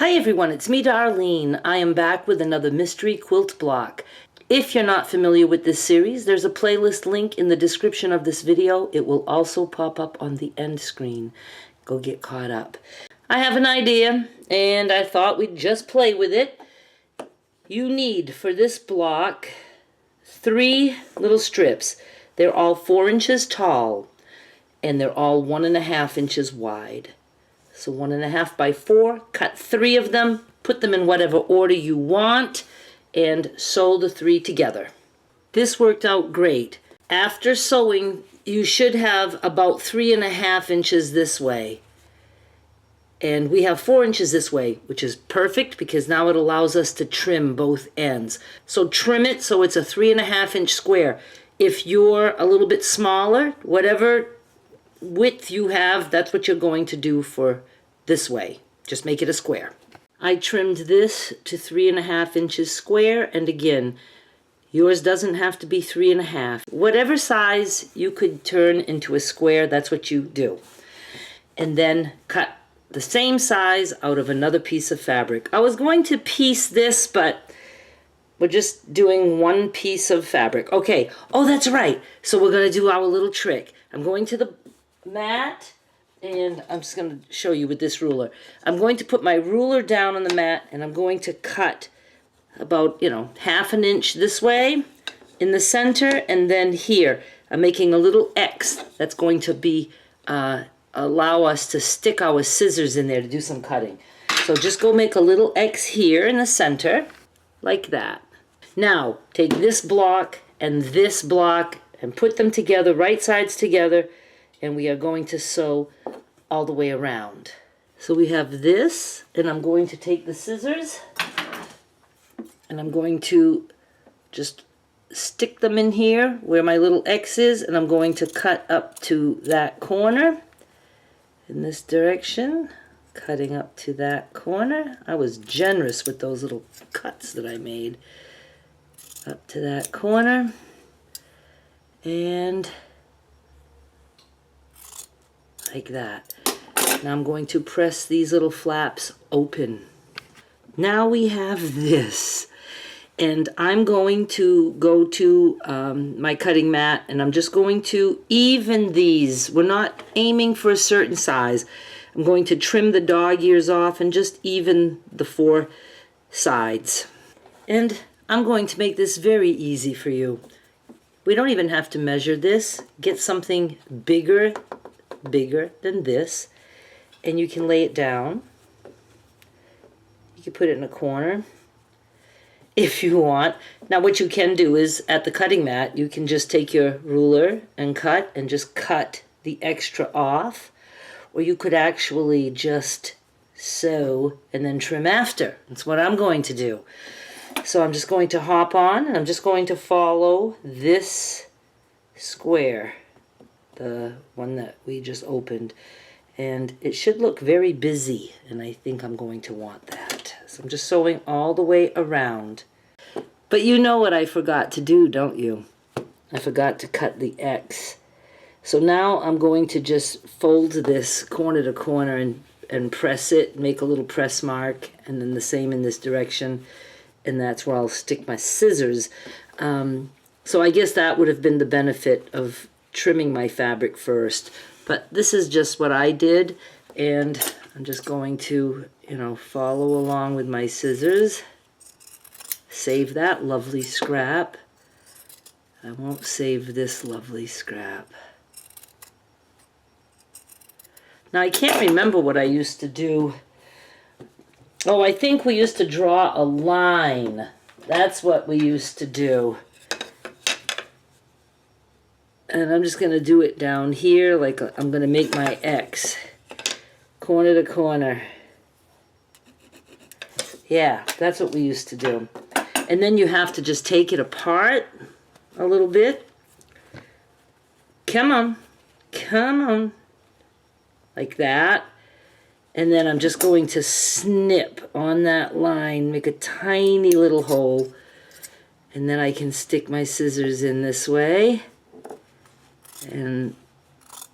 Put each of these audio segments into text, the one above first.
Hi everyone, it's me Darlene. I am back with another mystery quilt block. If you're not familiar with this series, there's a playlist link in the description of this video. It will also pop up on the end screen. Go get caught up. I have an idea and I thought we'd just play with it. You need for this block 3 little strips. They're all 4 inches tall and they're all 1.5 inches wide. So 1.5 by 4, cut 3 of them, put them in whatever order you want, and sew the 3 together. This worked out great. After sewing, you should have about 3.5 inches this way. And we have 4 inches this way, which is perfect because now it allows us to trim both ends. So trim it so it's a 3.5 inch square. If you're a little bit smaller, whatever width you have, that's what you're going to do for this way. Just make it a square. I trimmed this to 3.5 inches square, and again, yours doesn't have to be 3.5. Whatever size you could turn into a square, that's what you do. And then cut the same size out of another piece of fabric. I was going to piece this, but we're just doing one piece of fabric. Okay, oh that's right. So we're gonna do our little trick. I'm going to the mat, and I'm just going to show you with this ruler. I'm going to put my ruler down on the mat, and I'm going to cut about, 1/2 inch this way in the center, and then here I'm making a little X that's going to be allow us to stick our scissors in there to do some cutting. So just go make a little X here in the center like that. Now take this block and put them together, right sides together, and we are going to sew all the way around. So we have this, and I'm going to take the scissors and I'm going to just stick them in here where my little X is, and I'm going to cut up to that corner in this direction, cutting up to that corner. I was generous with those little cuts that I made. Up to that corner, and like that. Now I'm going to press these little flaps open. Now we have this, and I'm going to go to my cutting mat, and I'm just going to even these. We're not aiming for a certain size. I'm going to trim the dog ears off and just even the 4 sides. And I'm going to make this very easy for you. We don't even have to measure this. Get something bigger than this, and you can lay it down. You can put it in a corner if you want. Now what you can do is at the cutting mat, you can just take your ruler and just cut the extra off, or you could actually just sew and then trim after. That's what I'm going to do. So I'm just going to hop on, and I'm just going to follow this square, the one that we just opened, and it should look very busy, and I think I'm going to want that. So I'm just sewing all the way around. But you know what I forgot to do, don't you? I forgot to cut the X. So now I'm going to just fold this corner to corner and press it, make a little press mark, and then the same in this direction, and that's where I'll stick my scissors. So I guess that would have been the benefit of trimming my fabric first. But this is just what I did, and I'm just going to, follow along with my scissors. Save that lovely scrap. I won't save this lovely scrap. Now I can't remember what I used to do. Oh, I think we used to draw a line. That's what we used to do. And I'm just going to do it down here, like I'm going to make my X. Corner to corner. Yeah, that's what we used to do. And then you have to just take it apart a little bit. Come on. Come on. Like that. And then I'm just going to snip on that line, make a tiny little hole, and then I can stick my scissors in this way and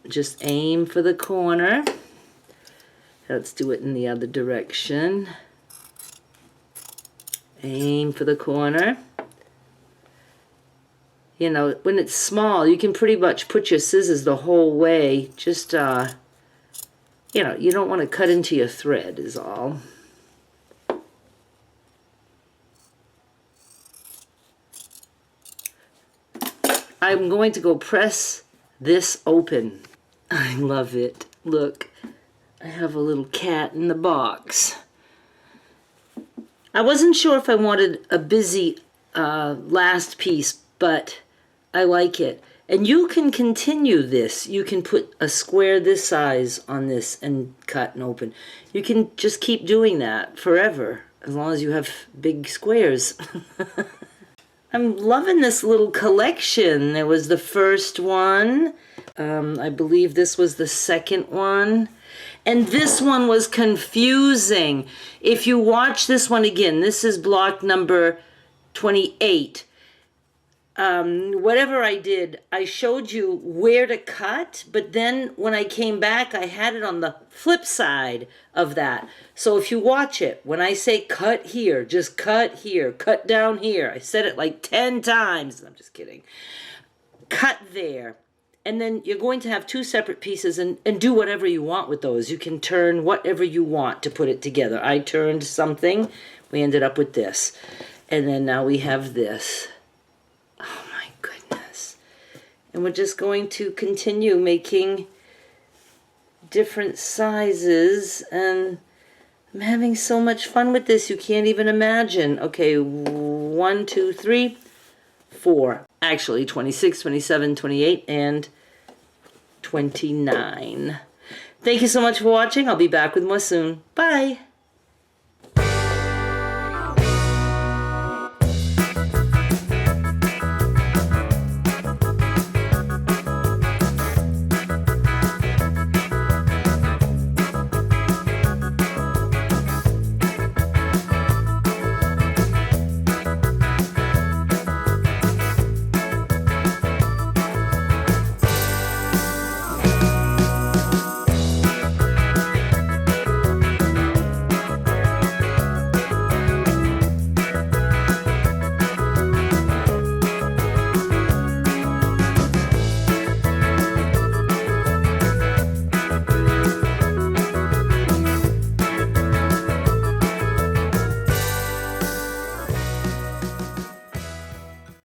just aim for the corner. Let's do it in the other direction. Aim for the corner. You know, when it's small, you can pretty much put your scissors the whole way. Just, you know, you don't want to cut into your thread is all. I'm going to go press this open. I love it. Look, I have a little cat in the box. I wasn't sure if I wanted a busy last piece, but I like it. And you can continue this. You can put a square this size on this and cut and open. You can just keep doing that forever, as long as you have big squares. I'm loving this little collection. There was the first one. I believe this was the second one. And this one was confusing. If you watch this one again, this is block number 28. Whatever I did, I showed you where to cut, but then when I came back, I had it on the flip side of that. So if you watch it, when I say cut here, just cut here, cut down here. I said it like 10 times. I'm just kidding. Cut there. And then you're going to have two separate pieces and do whatever you want with those. You can turn whatever you want to put it together. I turned something. We ended up with this. And then now we have this. Oh my goodness. And we're just going to continue making different sizes. And I'm having so much fun with this. You can't even imagine. Okay, 1, 2, 3, 4. Actually, 26, 27, 28, and 29. Thank you so much for watching. I'll be back with more soon. Bye.